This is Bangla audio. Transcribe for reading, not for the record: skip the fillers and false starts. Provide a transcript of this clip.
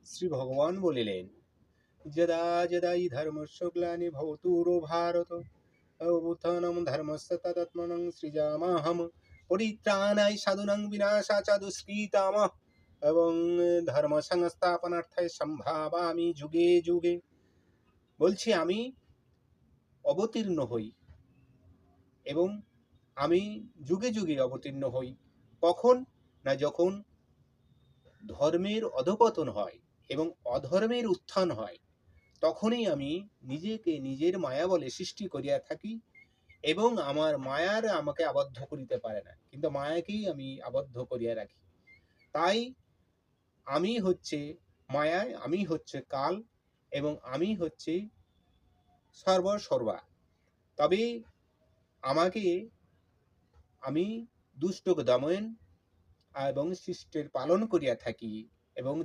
শ্রী ভগবান বলিলেন, যদা যদা হি ধর্মস্য গ্লানি ভবতুরো ভারত অভ্যুত্থানম ধর্মস্য তদাত্মনং সৃজামাহম পরিত্রাণায় সাধুনাং বিনাশাচ দুষ্কৃতামঃ এবং ধর্ম সংস্থাপনার্থায় সম্ভাবামি যুগে যুগে। বলছি আমি অবতীর্ণ হই এবং আমি যুগে যুগে অবতীর্ণ হই। কখন? না যখন ধর্মের অধঃপতন হয় এবং অধর্মের উত্থান হয়, তখনই আমি নিজেকে নিজের মায়া বলে সৃষ্টি করিয়া থাকি এবং আমার মায়ার আমাকে আবদ্ধ করিতে পারে না, কিন্তু মায়াকেই আমি আবদ্ধ করিয়া রাখি। তাই আমি হচ্ছে মায়ায়, আমি হচ্ছে কাল এবং আমি হচ্ছে সর্বসর্বা। তবে আমাকে আমি দুষ্টকে দমন এবং শিষ্টের পালন করিয়া থাকি এবং